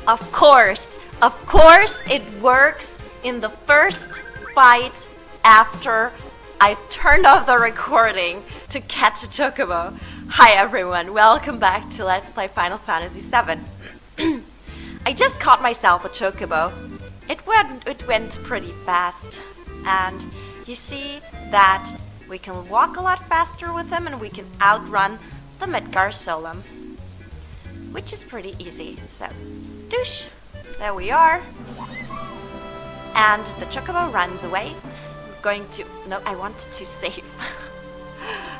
Of course it works in the first fight after I turned off the recording to catch a Chocobo. Hi everyone, welcome back to Let's Play Final Fantasy VII. I just caught myself a Chocobo. It went pretty fast, and you see that we can walk a lot faster with him and we can outrun the Midgar Solum, which is pretty easy. So, douche, there we are. And the Chocobo runs away. I'm going to, no, I want to save.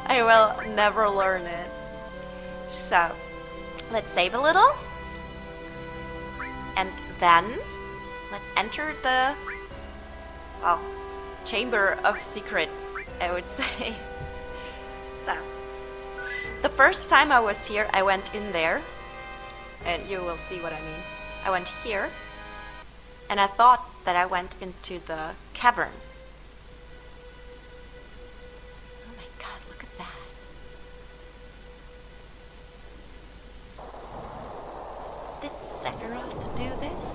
I will never learn it. So, let's save a little. And then, let's enter the, well, Chamber of Secrets, I would say. So, the first time I was here, I went in there. And you will see what I mean. I went here. And I thought that I went into the cavern. Oh my god, look at that. Did Sephiroth do this?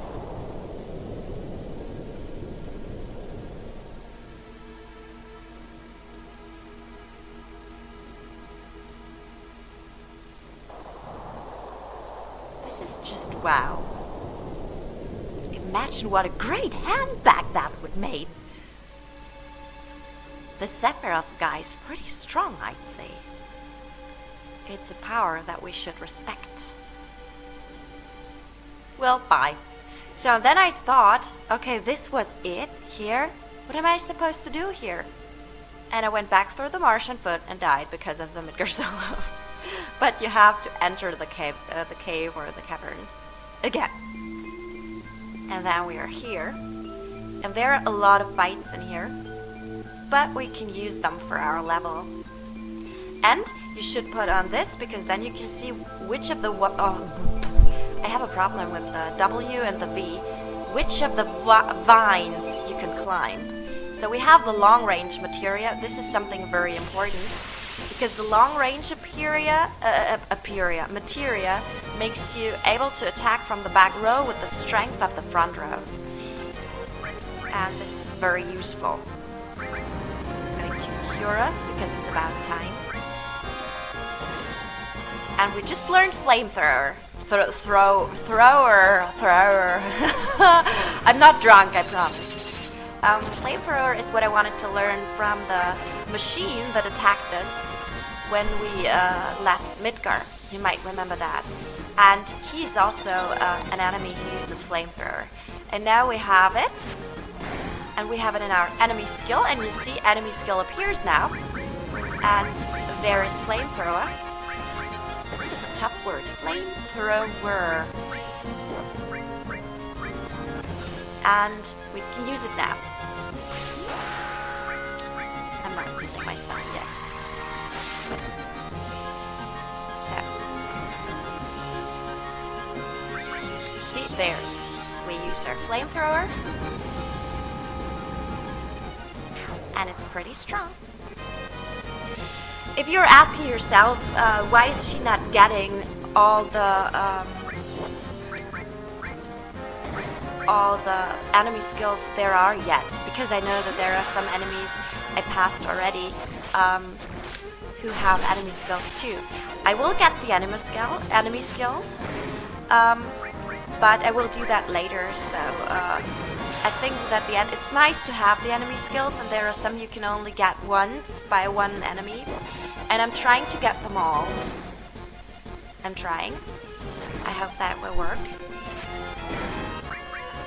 This is just wow. Imagine what a great handbag that would make. The Sephiroth guy is pretty strong, I'd say. It's a power that we should respect. Well, bye. So then I thought, okay, this was it here. What am I supposed to do here? And I went back through the marsh on foot and died because of the Midgar Solum. But you have to enter the cave or the cavern again. And then we are here. And there are a lot of fights in here. But we can use them for our level. And you should put on this because then you can see which of the... I have a problem with the W and the V. Which of the vines you can climb. So we have the long range materia. This is something very important. Because the long range materia makes you able to attack from the back row with the strength of the front row. And this is very useful. I'm going to cure us because it's about time. And we just learned flamethrower. Thrower. I'm not drunk, I promise. Flamethrower is what I wanted to learn from the machine that attacked us when we left Midgar. You might remember that. And he's also an enemy who uses flamethrower. And now we have it. And we have it in our enemy skill. And you see enemy skill appears now. And there is flamethrower. This is a tough word. Flamethrower. And we can use it now. I'm not using my son yet. So, see there, we use our flamethrower, and it's pretty strong. If you're asking yourself, why is she not getting all the enemy skills there are yet? Because I know that there are some enemies I passed already who have enemy skills too. I will get the enemy skills, but I will do that later. So I think that it's nice to have the enemy skills, and there are some you can only get once by one enemy, and I'm trying to get them all. I'm trying. I hope that will work.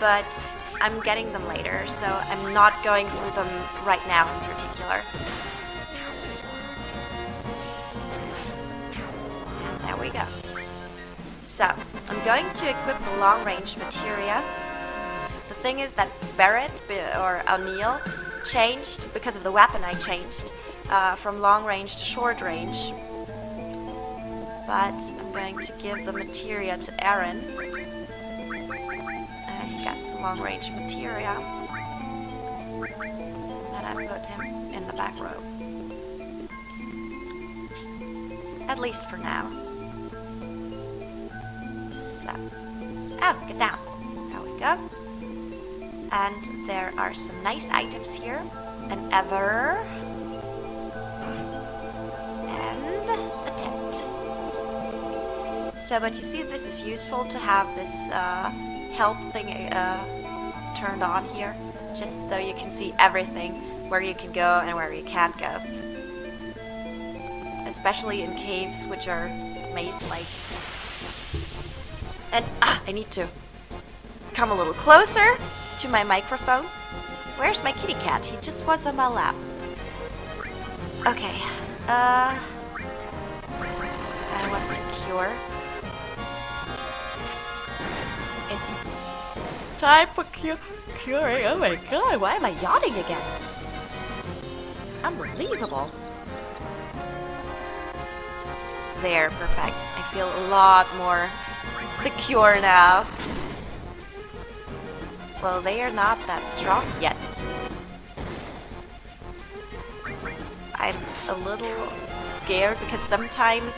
But I'm getting them later, so I'm not going through them right now in particular. And there we go. So, I'm going to equip the long range materia. The thing is that Barrett, or O'Neill, changed, because of the weapon I changed, from long range to short range. But I'm going to give the materia to Aaron. He gets the long range materia. And I put him in the back row. At least for now. So. down, get down. There we go. And there are some nice items here. An ether. And the tent. So, but you see, this is useful to have this help thing turned on here. Just so you can see everything, where you can go and where you can't go. Especially in caves which are maze-like. And I need to come a little closer to my microphone. Where's my kitty cat? He just was on my lap. Okay. I want to cure. It's time for curing. Oh my god, why am I yawning again? Unbelievable. There, perfect. I feel a lot more secure now. Well, they are not that strong yet. I'm a little scared because sometimes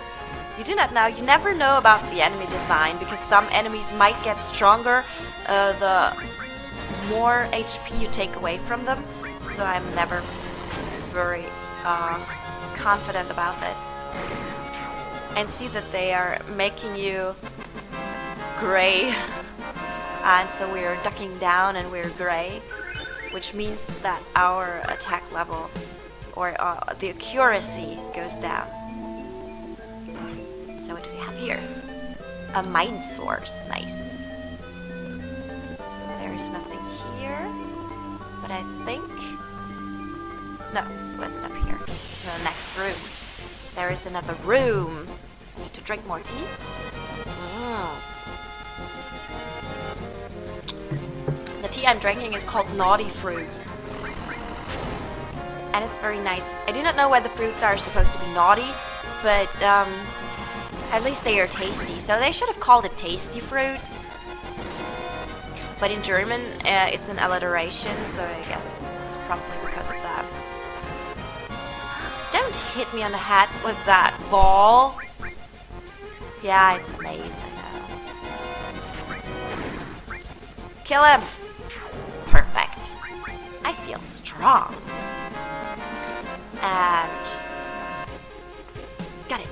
you do not know, you never know about the enemy design because some enemies might get stronger the more HP you take away from them. So I'm never very confident about this. And see that they are making you gray. And so we're ducking down and we're gray, which means that our attack level or the accuracy goes down. So what do we have here? A mind source, nice. So there's nothing here, but I think, no, it wasn't up here. So the next room. There is another room. I need to drink more tea. The tea I'm drinking is called Naughty Fruits. And it's very nice. I do not know why the fruits are supposed to be naughty, but at least they are tasty. So they should have called it Tasty Fruits. But in German, it's an alliteration, so I guess it's probably because of that. Don't hit me on the head with that ball. Yeah, it's a maze, I know. Kill him! Perfect. I feel strong. And got it.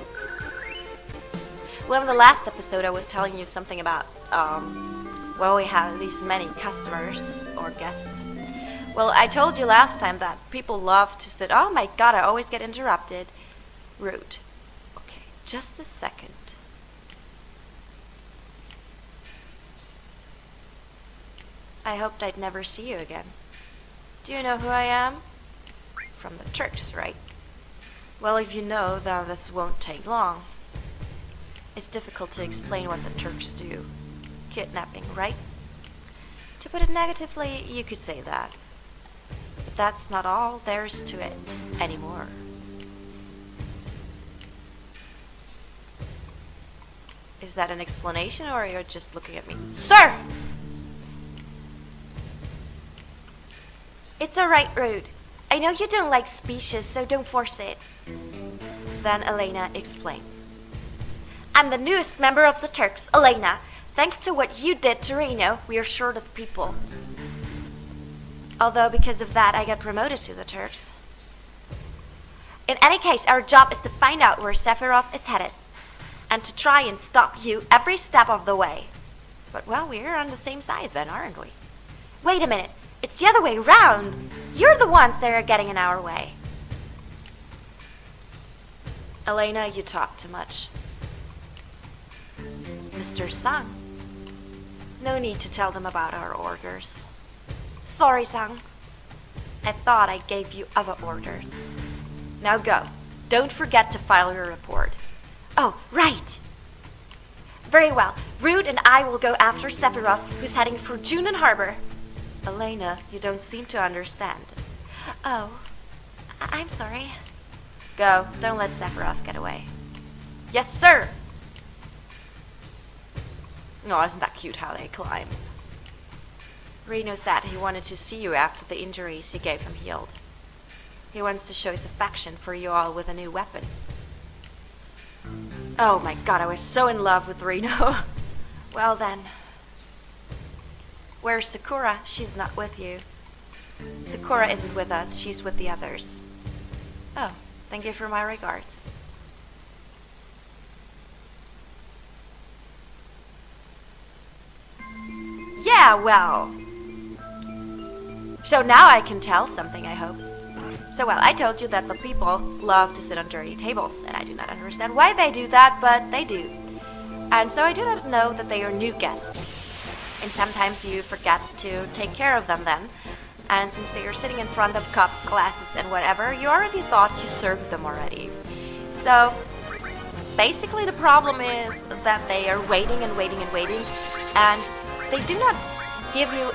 Well, in the last episode I was telling you something about well, we have these many customers or guests. Well, I told you last time that people love to sit. Oh my god, I always get interrupted. Rude. Okay, just a second. I hoped I'd never see you again. Do you know who I am? From the Turks, right? Well, if you know, then this won't take long. It's difficult to explain what the Turks do. Kidnapping, right? To put it negatively, you could say that. But that's not all there's to it anymore. Is that an explanation, or are you just looking at me? Sir! It's alright, Rude. I know you don't like speeches, so don't force it. Then Elena explained. I'm the newest member of the Turks, Elena. Thanks to what you did to Reno, we are short of people. Although because of that, I got promoted to the Turks. In any case, our job is to find out where Sephiroth is headed. And to try and stop you every step of the way. But well, we're on the same side then, aren't we? Wait a minute. It's the other way around. You're the ones that are getting in our way. Elena, you talk too much. Mr. Sang. No need to tell them about our orders. Sorry, Sang. I thought I gave you other orders. Now go. Don't forget to file your report. Oh, right. Very well. Rude and I will go after Sephiroth, who's heading for Junon Harbor. Elena, you don't seem to understand. Oh, I'm sorry. Go. Don't let Sephiroth get away. Yes, sir! Oh, isn't that cute how they climb? Reno said he wanted to see you after the injuries he gave him healed. He wants to show his affection for you all with a new weapon. Oh my god, I was so in love with Reno. Well then, Where's Sakura? She's not with you. Sakura isn't with us. She's with the others. Oh, then give her my regards. Yeah, well. So now I can tell something, I hope. So, well, I told you that the people love to sit on dirty tables, and I do not understand why they do that, but they do. And so I do not know that they are new guests. And sometimes you forget to take care of them then. And since they are sitting in front of cups, glasses, and whatever, you already thought you served them already. So, basically the problem is that they are waiting and waiting and waiting, and they do not give you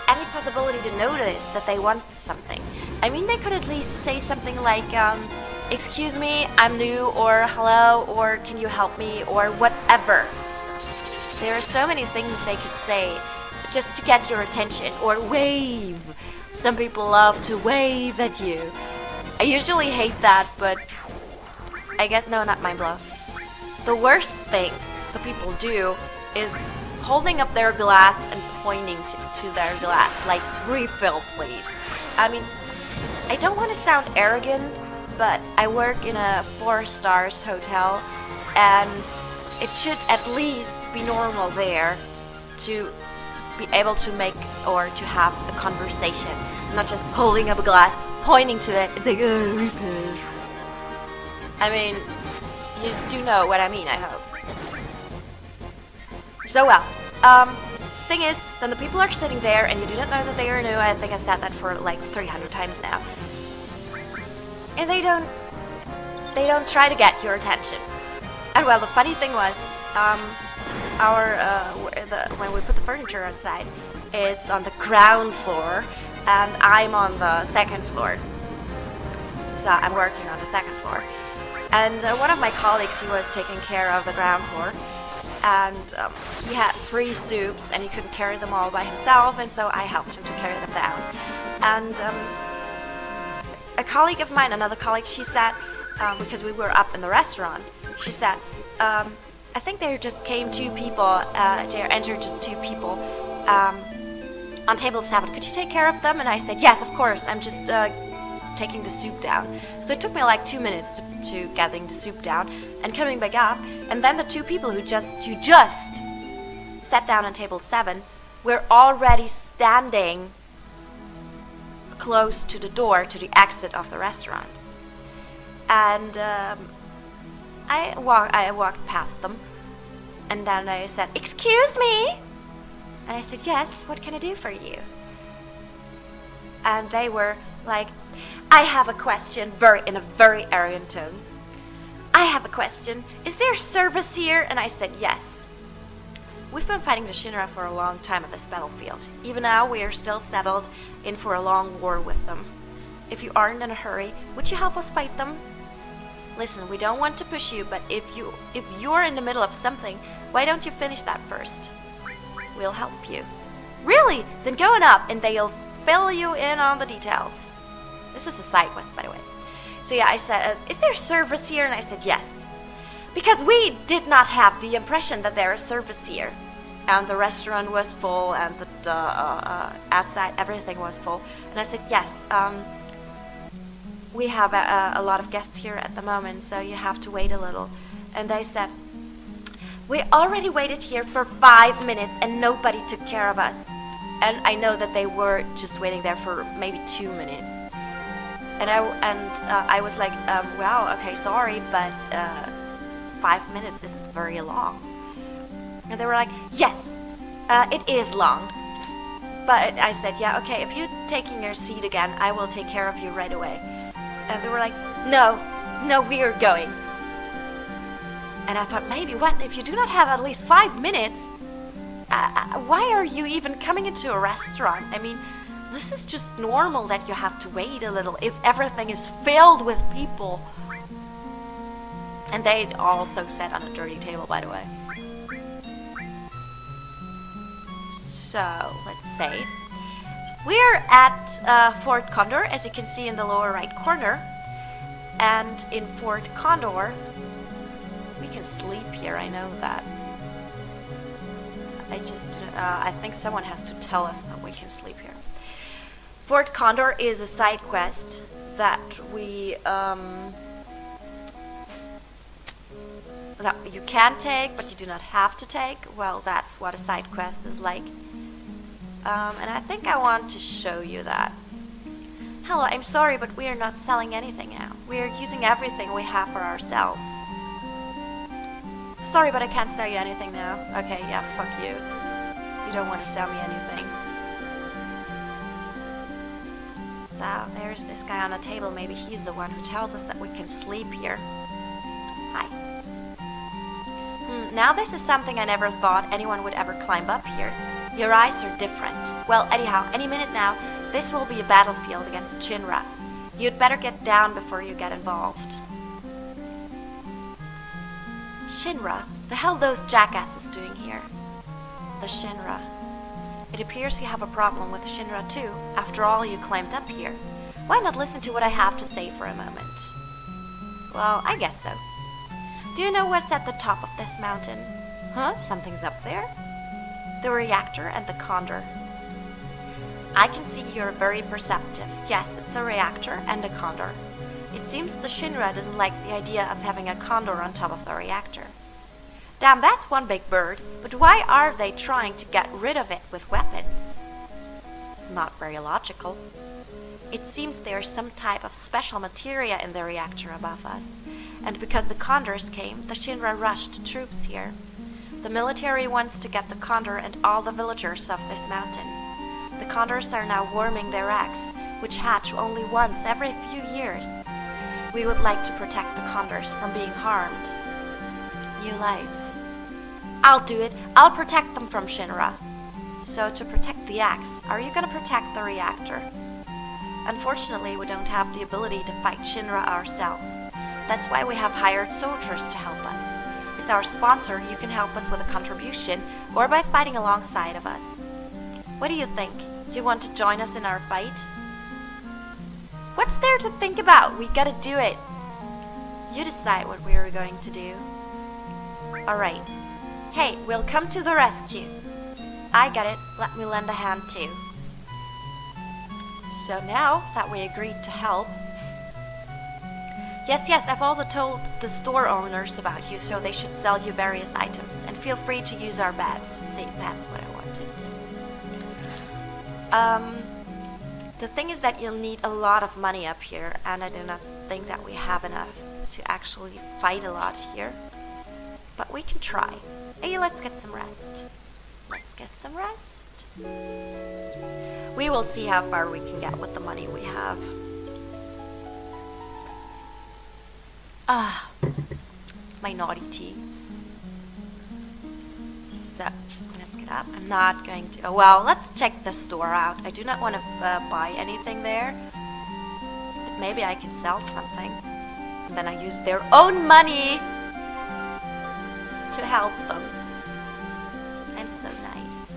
any possibility to notice that they want something. I mean, they could at least say something like, excuse me, I'm new, or hello, or can you help me, or whatever. There are so many things they could say just to get your attention, or wave. Some people love to wave at you. I usually hate that, but I guess, no, not mind blow. The worst thing the people do is holding up their glass and pointing to their glass, like, refill please. I mean, I don't want to sound arrogant, but I work in a 4-stars hotel, and it should at least be normal there to be able to make or to have a conversation, not just holding up a glass, pointing to it, it's like, oh, refill. I mean, you do know what I mean, I hope. So, well, thing is, then the people are sitting there and you do not know that they are new. I think I said that for like 300 times now. And they don't try to get your attention. And well, the funny thing was, when we put the furniture outside, it's on the ground floor, and I'm on the second floor. So I'm working on the second floor. And one of my colleagues, he was taking care of the ground floor, and he had 3 soups, and he couldn't carry them all by himself, and so I helped him to carry them down. And a colleague of mine, another colleague, she said, because we were up in the restaurant, she said, I think there just came 2 people, there entered just 2 people on table 7. Could you take care of them? And I said, yes, of course, I'm just taking the soup down. So it took me like 2 minutes to getting the soup down and coming back up, and then the 2 people who just sat down on table 7 were already standing close to the door, to the exit of the restaurant. And I walked past them, and then I said, excuse me? And I said, yes, what can I do for you? And they were like, I have a question, in a very arrogant tone. I have a question. Is there service here? And I said, yes. We've been fighting the Shinra for a long time on this battlefield. Even now, we are still settled in for a long war with them. If you aren't in a hurry, would you help us fight them? Listen, we don't want to push you, but if you're in the middle of something, why don't you finish that first? We'll help you. Really? Then go on up, and they'll fill you in on the details. This is a side quest, by the way. So yeah, I said, is there service here? And I said, yes. Because we did not have the impression that there is service here. And the restaurant was full, and the outside, everything was full. And I said, yes, we have a lot of guests here at the moment, so you have to wait a little. And they said, we already waited here for 5 minutes, and nobody took care of us. And I know that they were just waiting there for maybe 2 minutes. And I was like, well, okay, sorry, but 5 minutes isn't very long. And they were like, yes, it is long. But I said, yeah, okay, if you're taking your seat again, I will take care of you right away. And they were like, no, we are going. And I thought, maybe, what, if you do not have at least 5 minutes, why are you even coming into a restaurant? I mean, this is just normal that you have to wait a little if everything is filled with people. And they also sat on a dirty table, by the way. So, let's say we're at Fort Condor, as you can see in the lower right corner. And in Fort Condor, we can sleep here, I know that. I think someone has to tell us that we can sleep here. Fort Condor is a side quest that that you can take, but you do not have to take. Well, that's what a side quest is like. And I think I want to show you that. Hello, I'm sorry, but we are not selling anything now. We are using everything we have for ourselves. Sorry, but I can't sell you anything now. Okay, yeah, fuck you. You don't want to sell me anything. So, there's this guy on the table. Maybe he's the one who tells us that we can sleep here. Hi. Now this is something I never thought anyone would ever climb up here. Your eyes are different. Well, anyhow, any minute now, this will be a battlefield against Shinra. You'd better get down before you get involved. Shinra? The hell those jackasses doing here? The Shinra. It appears you have a problem with Shinra too. After all, you climbed up here. Why not listen to what I have to say for a moment? Well, I guess so. Do you know what's at the top of this mountain? Huh? Something's up there? The reactor and the condor. I can see you're very perceptive. Yes, it's a reactor and a condor. It seems the Shinra doesn't like the idea of having a condor on top of the reactor. Damn, that's one big bird, but why are they trying to get rid of it with weapons? It's not very logical. It seems there's some type of special materia in the reactor above us, and because the condors came, the Shinra rushed troops here. The military wants to get the condor and all the villagers off this mountain. The condors are now warming their eggs, which hatch only once every few years. We would like to protect the condors from being harmed. New lives. I'll do it. I'll protect them from Shinra. So to protect the eggs, are you going to protect the reactor? Unfortunately, we don't have the ability to fight Shinra ourselves. That's why we have hired soldiers to help us. As our sponsor, you can help us with a contribution or by fighting alongside of us. What do you think? You want to join us in our fight? What's there to think about? We gotta do it. You decide what we are going to do. Alright. Hey, we'll come to the rescue. I get it. Let me lend a hand too. So now that we agreed to help... Yes, I've also told the store owners about you, so they should sell you various items. And feel free to use our beds. See, that's what I wanted. The thing is that you'll need a lot of money up here, and I do not think that we have enough to actually fight a lot here. But we can try. Hey, let's get some rest. Let's get some rest. We will see how far we can get with the money we have. Ah, my naughty tea. So, let's get up. I'm not going to... Oh, well, let's check the store out. I do not want to buy anything there. But maybe I can sell something. And then I use their own money to help them. I'm so nice.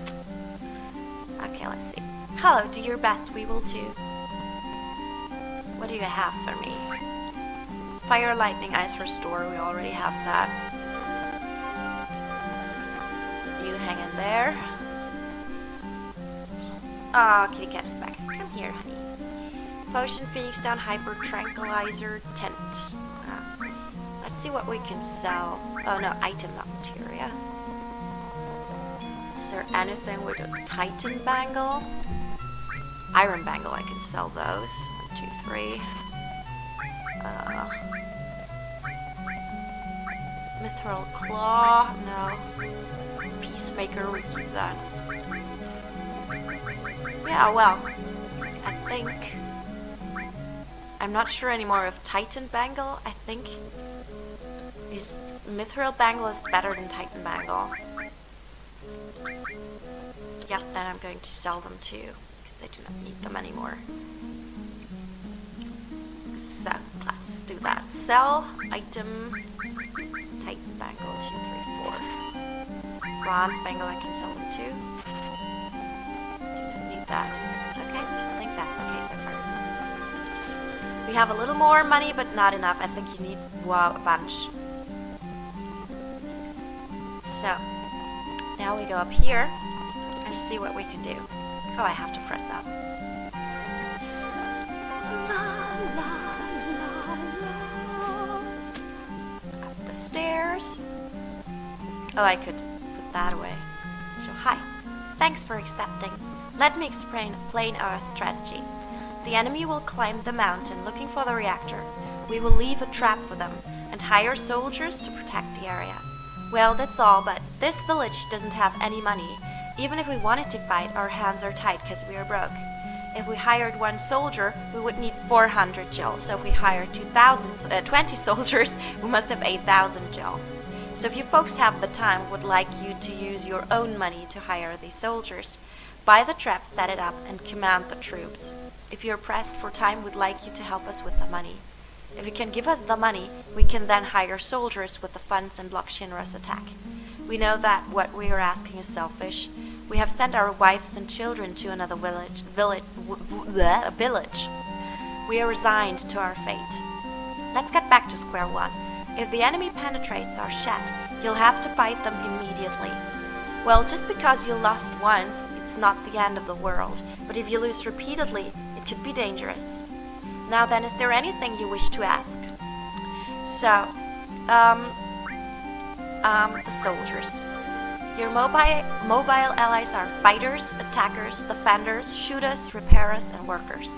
Okay, let's see. Hello, do your best. We will too. What do you have for me? Fire, lightning, ice, restore. We already have that. You hang in there. Ah, kitty cat is back. Come here, honey. Potion, Phoenix down, hyper, tranquilizer, tent. Let's see what we can sell. Oh no, item, not materia. Is there anything with a Titan bangle? Iron bangle, I can sell those. 1, 2, 3. Mithril claw, no. Peacemaker, we keep that. Yeah, well, I think... I'm not sure anymore of Titan bangle. I think is Mithril bangle is better than Titan bangle. Yep, then I'm going to sell them too, because I do not need them anymore. So, let's do that. Sell, item, Titan bangle, 2, 3, 4. Bronze bangle, I can sell them too. Do not need that. Okay, I think that's okay so far. We have a little more money, but not enough. I think you need, wow, a bunch. So, now we go up here and see what we can do. Oh, I have to press up. Up the stairs. Oh, I could put that away. So, hi. Thanks for accepting. Let me explain our strategy. The enemy will climb the mountain looking for the reactor. We will leave a trap for them and hire soldiers to protect the area. Well, that's all, but this village doesn't have any money. Even if we wanted to fight, our hands are tied because we are broke. If we hired one soldier, we would need 400 gil. So if we hired 20 soldiers, we must have 8,000 gil. So if you folks have the time, would like you to use your own money to hire these soldiers. Buy the trap, set it up, and command the troops. If you're pressed for time, we'd like you to help us with the money. If you can give us the money, we can then hire soldiers with the funds and block Shinra's attack. We know that what we are asking is selfish. We have sent our wives and children to another village. We are resigned to our fate. Let's get back to square one. If the enemy penetrates our shed, you'll have to fight them immediately. Well, just because you lost once, it's not the end of the world. But if you lose repeatedly, it could be dangerous. Now then, is there anything you wish to ask? So, the soldiers. Your mobile allies are fighters, attackers, defenders, shooters, repairers, and workers.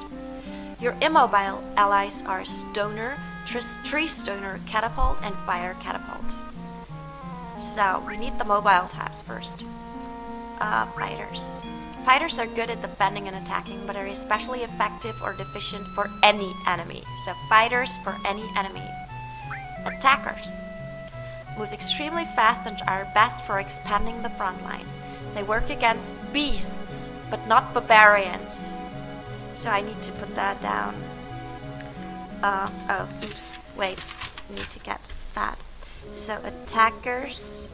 Your immobile allies are stoner, tree stoner, catapult, and fire catapult. So, we need the mobile types first. Fighters. Fighters are good at defending and attacking, but are especially effective or deficient for any enemy. So fighters for any enemy. Attackers move extremely fast and are best for expanding the front line. They work against beasts, but not barbarians. So I need to put that down. Oh, oops, wait, I need to get that. So attackers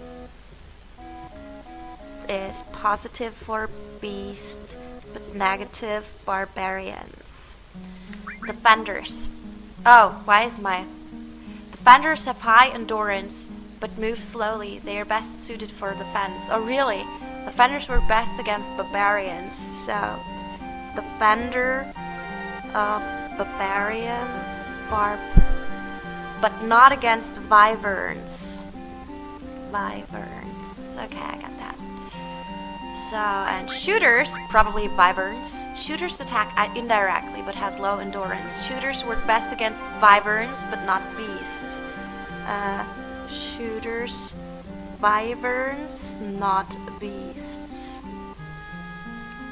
is positive for beasts, but negative barbarians. Defenders. Oh, why is my... Defenders have high endurance, but move slowly. They are best suited for defense. Oh, really? Defenders were best against barbarians. So, defender, barbarians, but not against wyverns. Wyverns. Okay, I got that. So, and shooters, probably wyverns. Shooters attack indirectly, but has low endurance. Shooters work best against wyverns, but not beasts. Shooters, wyverns, not beasts.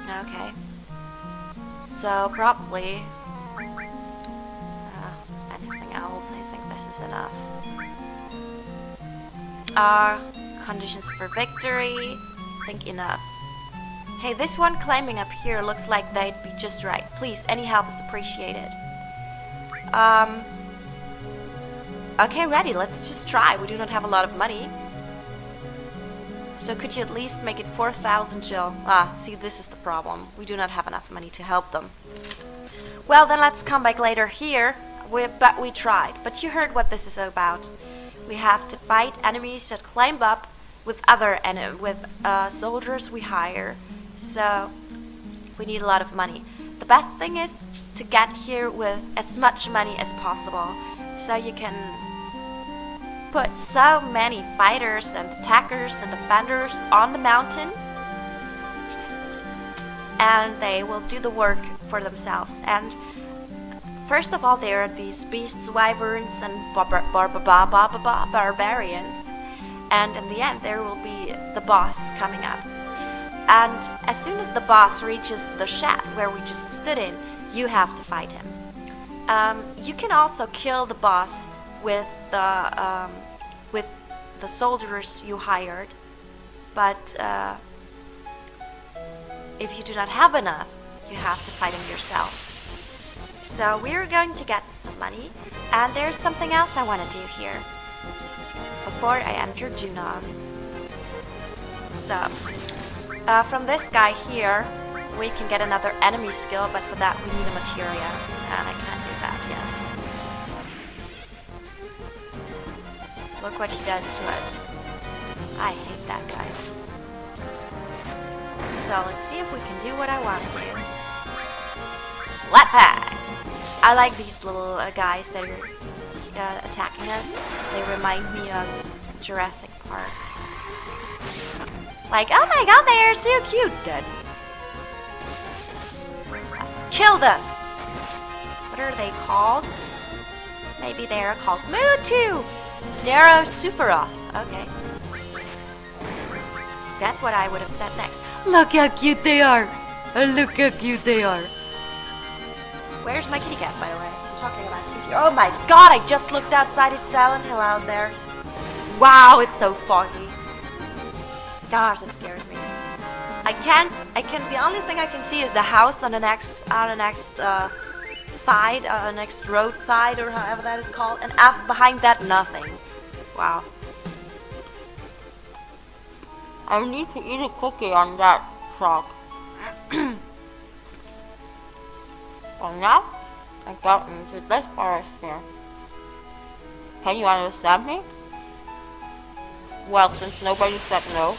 Okay. So, probably... anything else? I think this is enough. Conditions for victory. I think enough. Hey, this one climbing up here looks like they'd be just right. Please, any help is appreciated. Okay, ready. Let's just try. We do not have a lot of money. So could you at least make it 4,000 gil? Ah, see, this is the problem. We do not have enough money to help them. Well, then let's come back later here. But we tried. But you heard what this is about. We have to fight enemies that climb up with soldiers we hire. So we need a lot of money. The best thing is to get here with as much money as possible, so you can put so many fighters and attackers and defenders on the mountain, and they will do the work for themselves. And first of all, there are these beasts, wyverns, and barbarians. And in the end, there will be the boss coming up. And as soon as the boss reaches the shed where we just stood in, you have to fight him. You can also kill the boss with the soldiers you hired, but if you do not have enough, you have to fight him yourself. So we're going to get some money, and there's something else I want to do here before I enter Junon. So, from this guy here, we can get another enemy skill, but for that we need a materia, and I can't do that yet. Look what he does to us. I hate that guy. So let's see if we can do what I want to do. Slap bag! I like these little guys that are attacking us. They remind me of Jurassic Park. Like, oh my god, they are so cute! Dead. Let's kill them! What are they called? Maybe they are called Mewtwo! Neurosupheroth. Okay. That's what I would have said next. Look how cute they are! Look how cute they are! Where's my kitty cat, by the way? I'm talking about Steve. Oh my god, I just looked outside. It's Silent Hill out there. Wow, it's so foggy. Gosh, that scares me. The only thing I can see is the house on the next side, next roadside, or however that is called. And behind that, nothing. Wow. I need to eat a cookie on that frog. Well, now I got into this forest here. Can you understand me? Well, since nobody said no.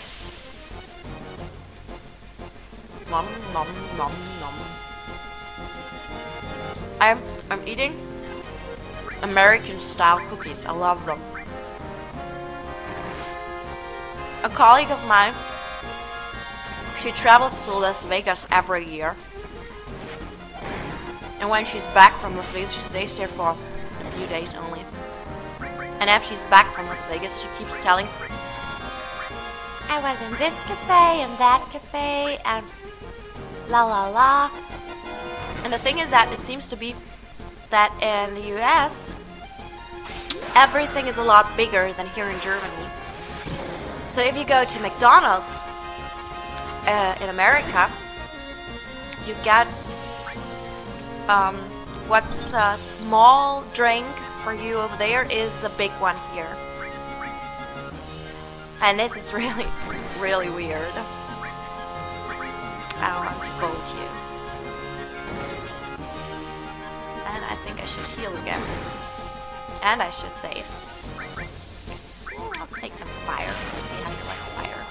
Nom nom nom nom. I'm eating American style cookies. I love them. A colleague of mine, she travels to Las Vegas every year. And when she's back from Las Vegas, she stays there for a few days only. And after she's back from Las Vegas, she keeps telling, I was in this cafe and that cafe and la la la. And the thing is that it seems to be that in the US, everything is a lot bigger than here in Germany. So if you go to McDonald's in America, you get what's a small drink for you over there is a big one here. And this is really, really weird. I don't want to bolt you. And I think I should heal again. And I should save. Let's take some fire. Let's see how you like fire.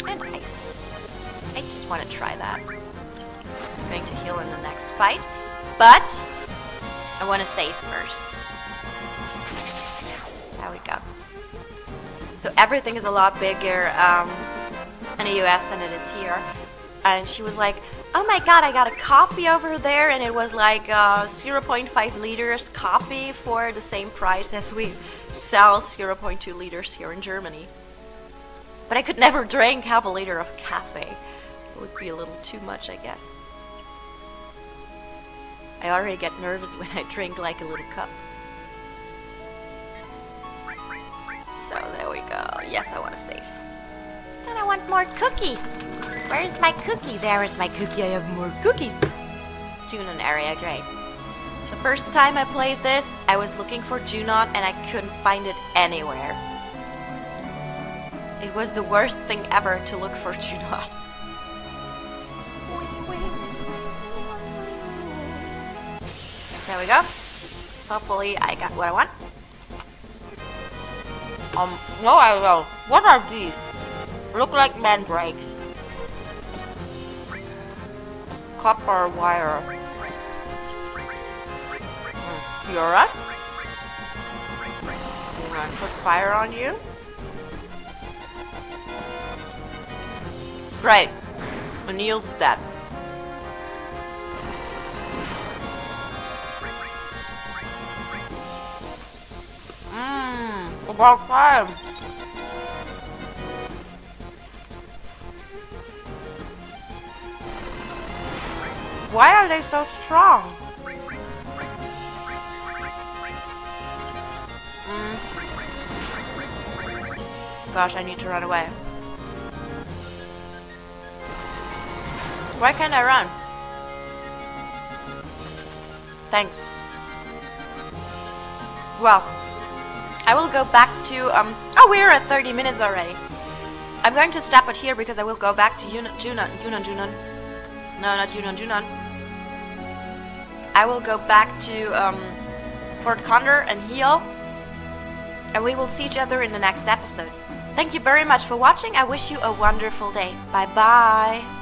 And ice. I just want to try that. I'm going to heal in the next fight. But I want to save first. There we go. So everything is a lot bigger in the US than it is here. And she was like, oh my god, I got a coffee over there, and it was like 0.5 liters coffee for the same price as we sell 0.2 liters here in Germany. But I could never drink half a liter of cafe. It would be a little too much, I guess. I already get nervous when I drink like a little cup. So there we go. Yes, I want to save. And I want more cookies. Where's my cookie? There is my cookie. I have more cookies. Junon area, great. The first time I played this, I was looking for Junon and I couldn't find it anywhere. It was the worst thing ever to look for Junon. There we go. Hopefully I got what I want. No I don't. What are these? Look like mandrakes. Copper wire. Fiora? I'm gonna put fire on you. Right. O'Neill's dead. About time. Why are they so strong? Gosh, I need to run away. Why can't I run? Thanks. Well, I will go back to, oh, we're at 30 minutes already. I'm going to stop it here because I will go back to Junon. No, not Junon. I will go back to Fort Condor and heal. And we will see each other in the next episode. Thank you very much for watching. I wish you a wonderful day. Bye bye.